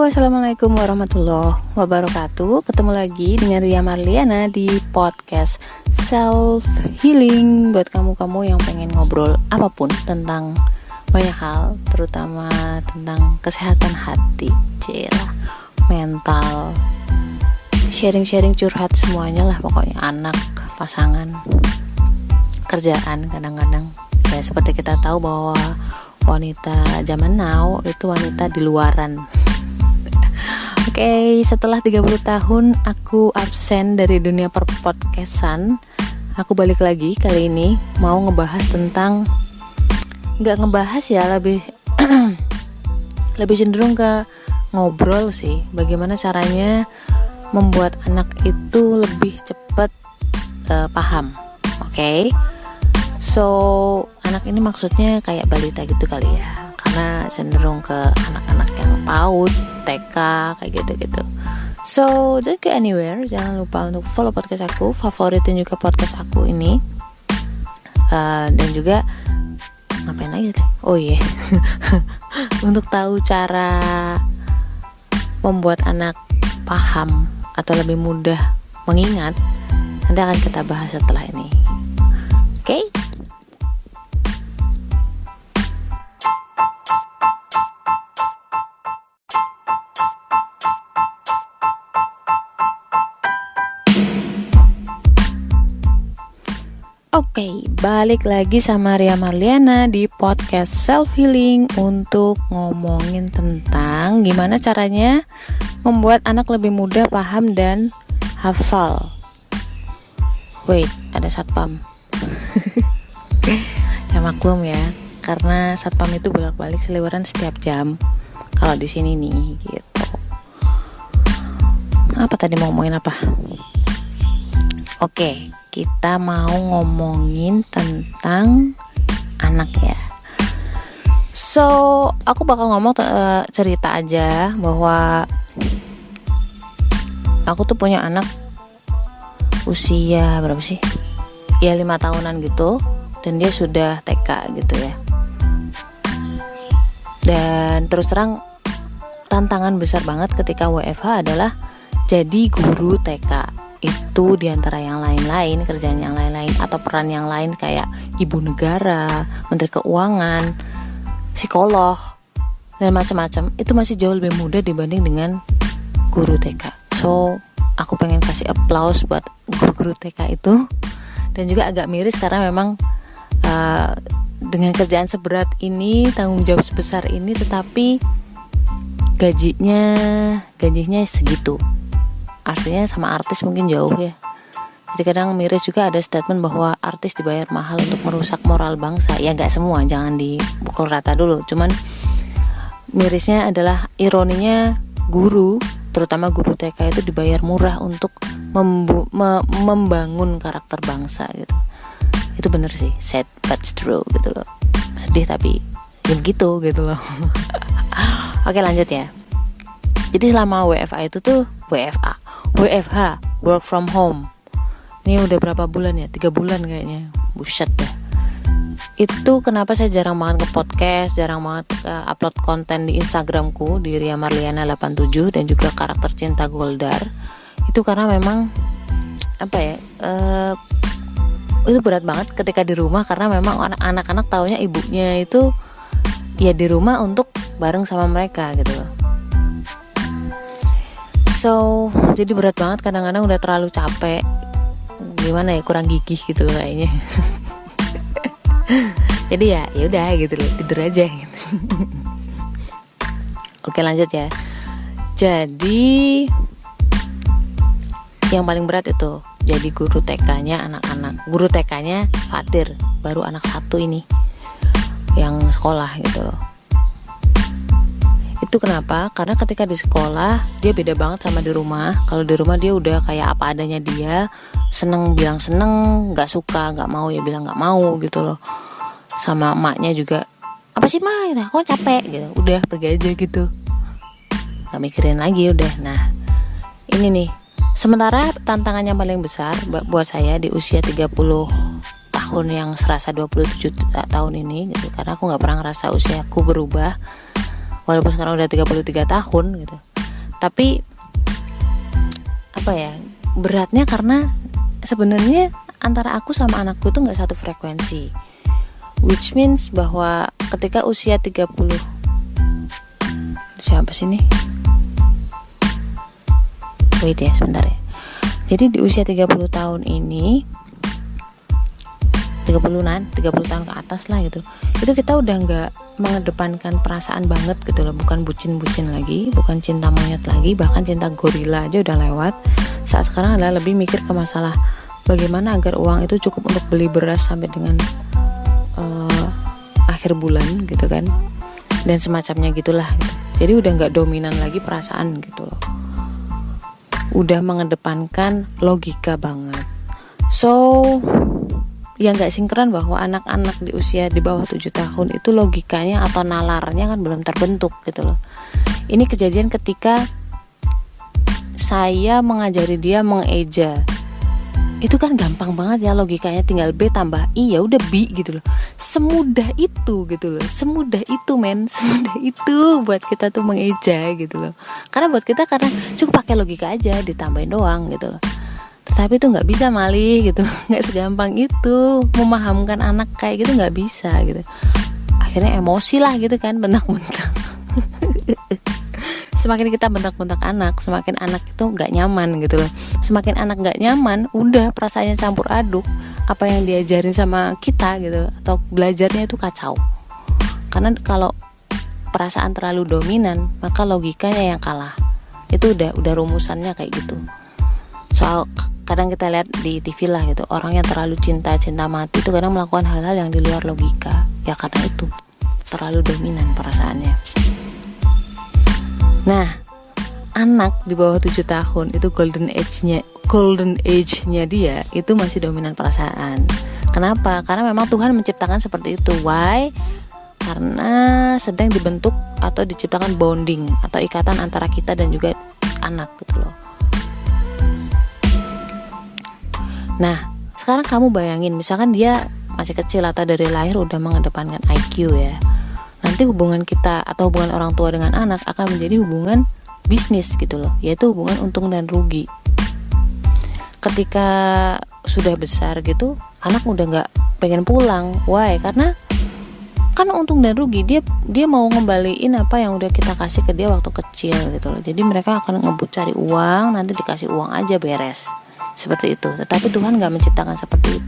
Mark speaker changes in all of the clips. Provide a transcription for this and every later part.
Speaker 1: Assalamualaikum warahmatullahi wabarakatuh. Ketemu lagi dengan Ria Marliana di podcast Self Healing. Buat kamu-kamu yang pengen ngobrol apapun tentang banyak hal, terutama tentang kesehatan hati, mental, sharing-sharing, curhat, semuanya lah pokoknya. Anak, pasangan, kerjaan, kadang-kadang ya seperti kita tahu bahwa wanita zaman now itu wanita di luaran. Oke, setelah 30 tahun aku absen dari dunia perpodcastan, aku balik lagi. Kali ini mau ngebahas tentang, nggak ngebahas ya, lebih lebih cenderung ke ngobrol sih. Bagaimana caranya membuat anak itu lebih cepat paham. Oke. So, anak ini maksudnya kayak balita gitu kali ya, karena cenderung ke anak-anak yang PAUD, TK, kayak gitu-gitu. So, don't go anywhere. Jangan lupa untuk follow podcast aku, favoritin juga podcast aku ini. Dan juga ngapain lagi tadi? Oh iya, untuk tahu cara membuat anak paham atau lebih mudah mengingat, nanti akan kita bahas setelah ini. Oke? Oke, balik lagi sama Ria Marliana di podcast Self Healing untuk ngomongin tentang gimana caranya membuat anak lebih mudah paham dan hafal. Wait, ada satpam. Ya maklum ya, karena satpam itu bolak-balik seliweran setiap jam. Kalau di sini nih, gitu. Apa tadi mau ngomongin apa? Oke, kita mau ngomongin tentang anak ya. So, aku bakal ngomong cerita aja bahwa aku tuh punya anak usia berapa sih? Ya 5 tahunan gitu, dan dia sudah TK gitu ya. Dan terus terang tantangan besar banget ketika WFH adalah jadi guru TK. Itu diantara yang lain-lain, kerjaan yang lain-lain atau peran yang lain kayak ibu negara, menteri keuangan, psikolog, dan macam-macam, itu masih jauh lebih mudah dibanding dengan guru TK. So, aku pengen kasih applause buat guru-guru TK itu. Dan juga agak miris karena memang dengan kerjaan seberat ini, tanggung jawab sebesar ini, tetapi gajinya segitu. Artinya sama artis mungkin jauh ya. Jadi kadang miris juga ada statement bahwa artis dibayar mahal untuk merusak moral bangsa. Ya gak semua, jangan dipukul rata dulu. Cuman mirisnya adalah ironinya guru, terutama guru TK itu dibayar murah untuk membangun karakter bangsa gitu. Itu bener sih, sad but true gitu loh. Sedih tapi ya begitu gitu loh. Oke, lanjut ya. Jadi selama WFH itu tuh WFH, work from home. Ini udah berapa bulan ya? 3 bulan kayaknya. Buset dah. Itu kenapa saya jarang banget ke podcast, jarang banget upload konten di Instagramku di Ria Marliana 87 dan juga karakter cinta Goldar. Itu karena memang itu berat banget ketika di rumah, karena memang anak-anak taunya ibunya itu ya di rumah untuk bareng sama mereka gitu loh. So, jadi berat banget, kadang-kadang udah terlalu capek. Gimana ya, kurang gigih gitu loh kayaknya. Jadi ya udah gitu loh, tidur aja gitu. Oke, lanjut ya. Jadi yang paling berat itu jadi guru TK-nya anak-anak. Guru TK-nya Fatir, baru anak 1 ini yang sekolah gitu loh. Itu kenapa? Karena ketika di sekolah dia beda banget sama di rumah. Kalau di rumah dia udah kayak apa adanya dia, seneng bilang seneng, nggak suka, nggak mau ya bilang nggak mau gitu loh. Sama emaknya juga, apa sih ma? Kok capek gitu. Udah pergi aja gitu, nggak mikirin lagi udah. Nah ini nih. Sementara tantangan yang paling besar buat saya di usia 30 tahun yang serasa 27 tahun ini gitu, karena aku nggak pernah ngerasa usiaku berubah. walaupun sekarang udah 33 tahun gitu. Tapi beratnya karena sebenarnya antara aku sama anakku tuh nggak satu frekuensi, which means bahwa ketika usia 30, siapa sih ini? Wait ya sebentar ya. Jadi di usia 30 tahun ini, 30 tahun ke atas lah gitu, itu kita udah nggak mengedepankan perasaan banget gitu loh, bukan bucin-bucin lagi, bukan cinta monyet lagi, bahkan cinta gorila aja udah lewat. Saat sekarang adalah lebih mikir ke masalah bagaimana agar uang itu cukup untuk beli beras sampai dengan akhir bulan gitu kan, dan semacamnya gitulah gitu. Jadi udah nggak dominan lagi perasaan gitu loh, udah mengedepankan logika banget. So ya nggak sinkron bahwa anak-anak di usia di bawah 7 tahun itu logikanya atau nalarnya kan belum terbentuk gitu loh. Ini kejadian ketika saya mengajari dia mengeja. Itu kan gampang banget ya logikanya, tinggal B tambah I ya udah B gitu loh. Semudah itu gitu loh. Semudah itu semudah itu buat kita tuh mengeja gitu loh. Karena buat kita karena cukup pakai logika aja, ditambahin doang gitu loh. Tetapi itu nggak bisa malih gitu, nggak segampang itu memahamkan anak kayak gitu, nggak bisa gitu. Akhirnya emosi lah gitu kan, bentak-bentak. Semakin kita bentak-bentak anak, semakin anak itu nggak nyaman gitu loh. Semakin anak nggak nyaman, udah perasaannya campur aduk. Apa yang diajarin sama kita gitu, atau belajarnya itu kacau. Karena kalau perasaan terlalu dominan, maka logikanya yang kalah. Itu udah rumusannya kayak gitu. Soal kadang kita lihat di TV lah gitu, orang yang terlalu cinta mati itu kadang melakukan hal-hal yang di luar logika. Ya karena itu terlalu dominan perasaannya. Nah, anak di bawah 7 tahun itu golden age-nya dia itu masih dominan perasaan. Kenapa? Karena memang Tuhan menciptakan seperti itu. Why? Karena sedang dibentuk atau diciptakan bonding atau ikatan antara kita dan juga anak gitu loh. Nah, sekarang kamu bayangin misalkan dia masih kecil atau dari lahir udah mengedepankan IQ ya. Nanti hubungan kita atau hubungan orang tua dengan anak akan menjadi hubungan bisnis gitu loh, yaitu hubungan untung dan rugi. Ketika sudah besar gitu, anak udah nggak pengen pulang. Why? Karena kan untung dan rugi, dia mau ngembaliin apa yang udah kita kasih ke dia waktu kecil gitu loh. Jadi mereka akan ngebut cari uang, nanti dikasih uang aja beres, seperti itu. Tetapi Tuhan nggak menciptakan seperti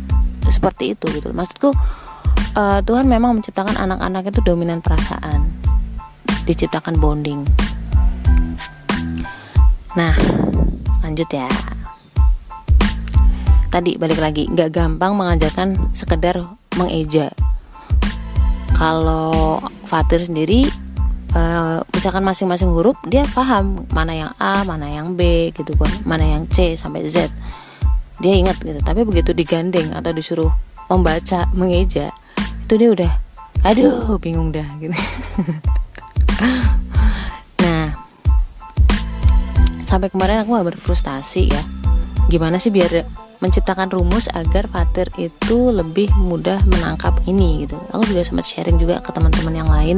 Speaker 1: itu gitu loh. Maksudku Tuhan memang menciptakan anak-anak itu dominan perasaan, diciptakan bonding. Nah, lanjut ya. Tadi balik lagi, nggak gampang mengajarkan sekedar mengeja. Kalau Fatir sendiri, misalkan masing-masing huruf dia paham mana yang A, mana yang B gitu kan, mana yang C sampai Z. Dia ingat gitu. Tapi begitu digandeng atau disuruh membaca mengeja, itu dia udah aduh bingung dah gitu. Nah, sampai kemarin aku berfrustasi ya, gimana sih biar menciptakan rumus agar Fatir itu lebih mudah menangkap ini gitu. Aku juga sempat sharing juga ke teman-teman yang lain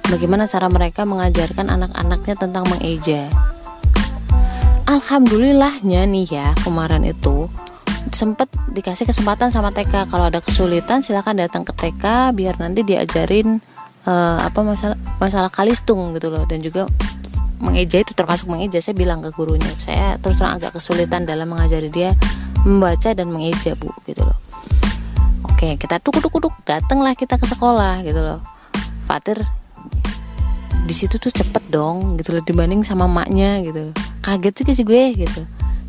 Speaker 1: bagaimana cara mereka mengajarkan anak-anaknya tentang mengeja. Alhamdulillahnya nih ya, kemarin itu sempet dikasih kesempatan sama TK, kalau ada kesulitan silakan datang ke TK biar nanti diajarin masalah kalistung gitu loh. Dan juga mengeja itu termasuk mengeja. Saya bilang ke gurunya, saya terus terang agak kesulitan dalam mengajari dia membaca dan mengeja bu gitu loh. Oke, kita tuk datanglah kita ke sekolah gitu loh. Fatir di situ tuh cepet dong gitu loh dibanding sama maknya gitu. Kaget juga sih gue gitu.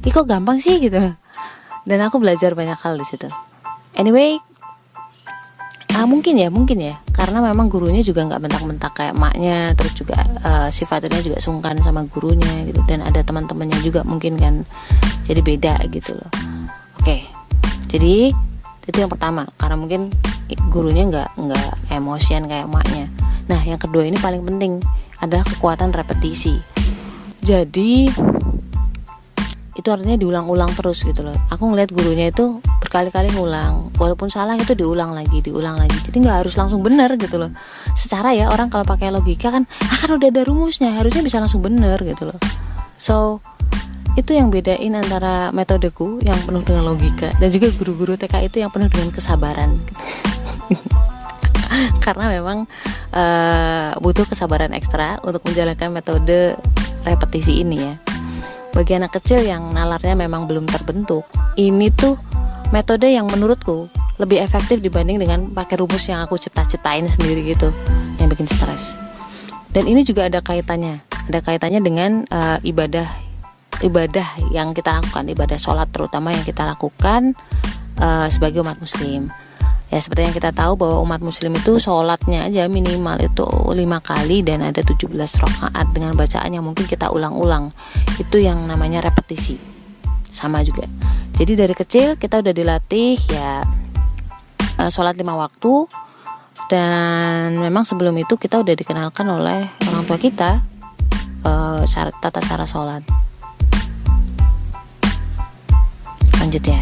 Speaker 1: Ih kok gampang sih gitu. Dan aku belajar banyak hal di situ. Anyway, mungkin ya karena memang gurunya juga nggak bentak-bentak kayak maknya, terus juga sifatnya juga sungkan sama gurunya gitu, dan ada teman-temannya juga mungkin kan, jadi beda gitu loh. Oke, jadi itu yang pertama, karena mungkin gurunya nggak emosian kayak maknya. Nah, yang kedua ini paling penting adalah kekuatan repetisi. Jadi itu artinya diulang-ulang terus gitu loh. Aku ngeliat gurunya itu berkali-kali ngulang, walaupun salah itu diulang lagi, jadi nggak harus langsung benar gitu loh. Secara ya orang kalau pakai logika kan udah ada rumusnya, harusnya bisa langsung benar gitu loh. So itu yang bedain antara metodeku yang penuh dengan logika dan juga guru-guru TK itu yang penuh dengan kesabaran gitu. Karena memang butuh kesabaran ekstra untuk menjalankan metode repetisi ini ya. Bagi anak kecil yang nalarnya memang belum terbentuk, ini tuh metode yang menurutku lebih efektif dibanding dengan pakai rumus yang aku ciptain sendiri gitu, yang bikin stres. Dan ini juga ada kaitannya dengan ibadah yang kita lakukan, ibadah sholat terutama yang kita lakukan sebagai umat muslim. Ya seperti yang kita tahu bahwa umat muslim itu sholatnya aja minimal itu 5 kali dan ada 17 rakaat dengan bacaan yang mungkin kita ulang-ulang. Itu yang namanya repetisi. Sama juga. Jadi dari kecil kita udah dilatih ya sholat 5 waktu. Dan memang sebelum itu kita udah dikenalkan oleh orang tua kita tata cara sholat. Lanjut ya.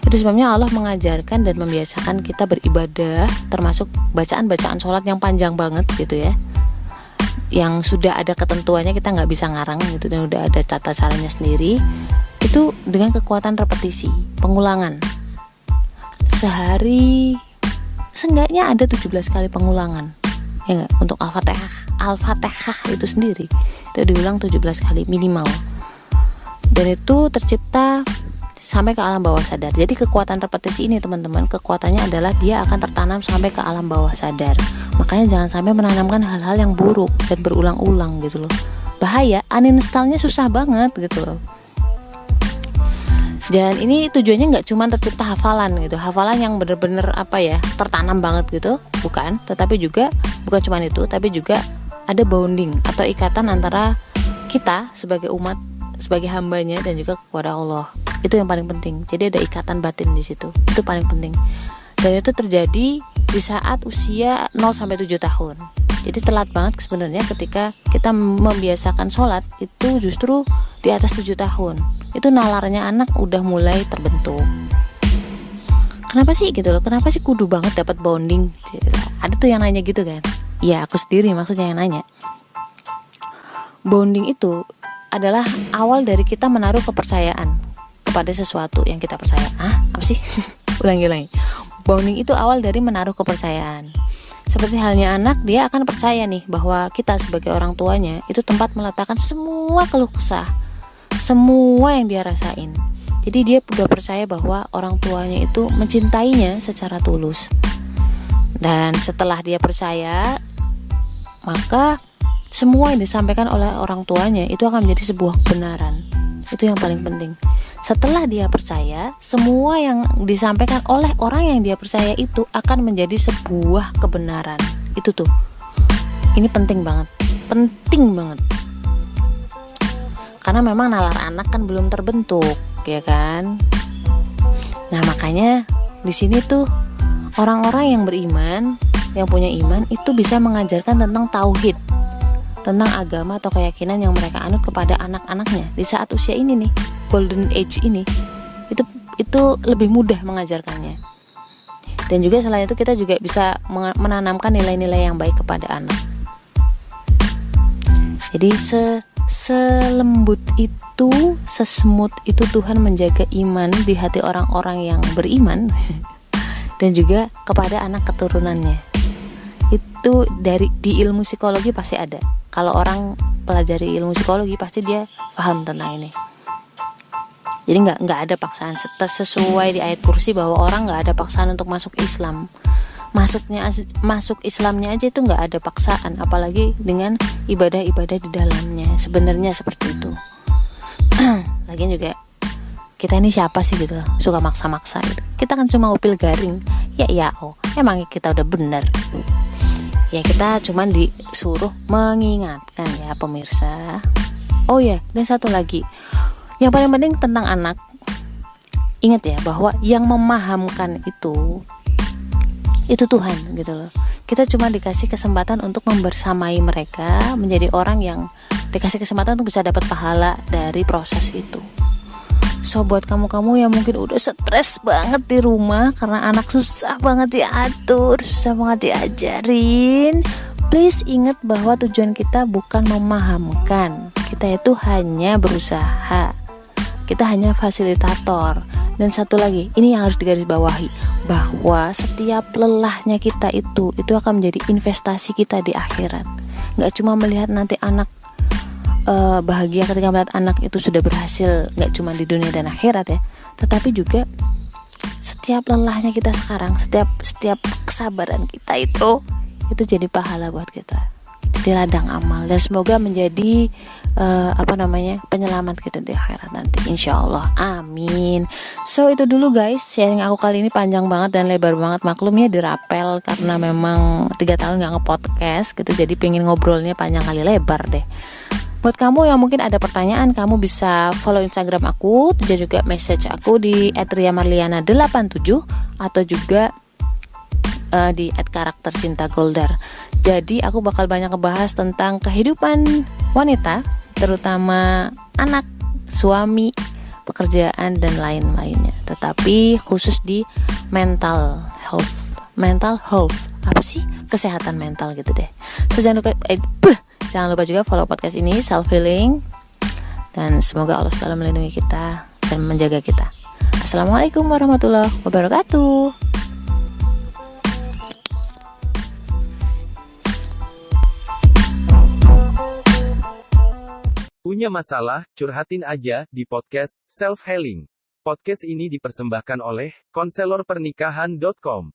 Speaker 1: Itu sebabnya Allah mengajarkan dan membiasakan kita beribadah, termasuk bacaan-bacaan sholat yang panjang banget gitu ya, yang sudah ada ketentuannya, kita nggak bisa ngarang gitu, dan udah ada tata caranya sendiri. Itu dengan kekuatan repetisi, pengulangan. Sehari seenggaknya ada 17 kali pengulangan ya nggak? Untuk Al-Fatihah itu sendiri itu diulang 17 kali minimal, dan itu tercipta sampai ke alam bawah sadar. Jadi kekuatan repetisi ini teman-teman, kekuatannya adalah dia akan tertanam sampai ke alam bawah sadar. Makanya jangan sampai menanamkan hal-hal yang buruk dan berulang-ulang gitu loh. Bahaya, uninstallnya susah banget gitu loh. Dan ini tujuannya nggak cuma tercipta hafalan gitu, hafalan yang bener-bener tertanam banget gitu, bukan. Tetapi juga bukan cuma itu, tapi juga ada bonding atau ikatan antara kita sebagai umat, sebagai hambanya dan juga kepada Allah. Itu yang paling penting. Jadi ada ikatan batin di situ. Itu paling penting. Dan itu terjadi di saat usia 0-7 tahun. Jadi telat banget sebenarnya ketika kita membiasakan sholat itu justru di atas 7 tahun. Itu nalarnya anak udah mulai terbentuk. Kenapa sih gitu loh? Kenapa sih kudu banget dapat bonding? Ada tuh yang nanya gitu kan? Iya, aku sendiri maksudnya yang nanya. Bonding itu adalah awal dari kita menaruh kepercayaan kepada sesuatu yang kita percaya. Apa sih? Ulangi. Bonding itu awal dari menaruh kepercayaan. Seperti halnya anak, dia akan percaya nih bahwa kita sebagai orang tuanya itu tempat meletakkan semua keluh kesah, semua yang dia rasain. Jadi dia udah percaya bahwa orang tuanya itu mencintainya secara tulus. Dan setelah dia percaya, maka semua yang disampaikan oleh orang tuanya itu akan menjadi sebuah kebenaran. Itu yang paling penting. Setelah dia percaya, semua yang disampaikan oleh orang yang dia percaya itu akan menjadi sebuah kebenaran. Itu tuh. Ini penting banget. Karena memang nalar anak kan belum terbentuk, ya kan? Nah, makanya di sini tuh orang-orang yang beriman, yang punya iman itu bisa mengajarkan tentang tauhid, tentang agama atau keyakinan yang mereka anut kepada anak-anaknya di saat usia ini nih, golden age ini, itu lebih mudah mengajarkannya. Dan juga selain itu kita juga bisa menanamkan nilai-nilai yang baik kepada anak. Jadi selembut itu, sesemut itu Tuhan menjaga iman di hati orang-orang yang beriman dan juga kepada anak keturunannya. Itu di ilmu psikologi pasti ada. Kalau orang pelajari ilmu psikologi pasti dia paham tentang ini. Jadi nggak ada paksaan, sesuai di ayat kursi bahwa orang nggak ada paksaan untuk masuk Islam. Masuk Islamnya aja itu nggak ada paksaan, apalagi dengan ibadah-ibadah di dalamnya. Sebenarnya seperti itu. Lagian juga kita ini siapa sih gitu loh, suka maksa-maksa gitu. Kita kan cuma upil garing. Emang kita udah benar. Ya kita cuma disuruh mengingatkan ya pemirsa. Oh ya, dan satu lagi yang paling penting tentang anak, ingat ya bahwa yang memahamkan itu Tuhan gitu loh. Kita cuma dikasih kesempatan untuk membersamai mereka, menjadi orang yang dikasih kesempatan untuk bisa dapat pahala dari proses itu. So buat kamu-kamu yang mungkin udah stres banget di rumah karena anak susah banget diatur, susah banget diajarin, please ingat bahwa tujuan kita bukan memahamkan. Kita itu hanya berusaha. Kita hanya fasilitator. Dan satu lagi, ini yang harus digarisbawahi, bahwa setiap lelahnya kita itu akan menjadi investasi kita di akhirat. Gak cuma melihat nanti anak bahagia ketika melihat anak itu sudah berhasil, gak cuma di dunia dan akhirat ya, tetapi juga setiap lelahnya kita sekarang, setiap kesabaran kita itu jadi pahala buat kita, jadi ladang amal, dan semoga menjadi penyelamat kita di akhirat nanti, insyaallah, amin. So itu dulu guys, sharing aku kali ini panjang banget dan lebar banget, maklumnya dirapel karena memang 3 tahun gak nge-podcast gitu, jadi pengen ngobrolnya panjang kali lebar deh. Buat kamu yang mungkin ada pertanyaan, kamu bisa follow Instagram aku, dan juga message aku di @riamarliana87 atau juga di @karaktercintagoldar. Jadi aku bakal banyak ngebahas tentang kehidupan wanita, terutama anak, suami, pekerjaan dan lain-lainnya. Tetapi khusus di mental health, apa sih? Kesehatan mental gitu deh. So jangan lupa juga follow podcast ini, Self Healing, dan semoga Allah selalu melindungi kita dan menjaga kita. Assalamualaikum warahmatullahi wabarakatuh.
Speaker 2: Punya masalah? Curhatin aja di podcast Self Healing. Podcast ini dipersembahkan oleh konselorpernikahan.com.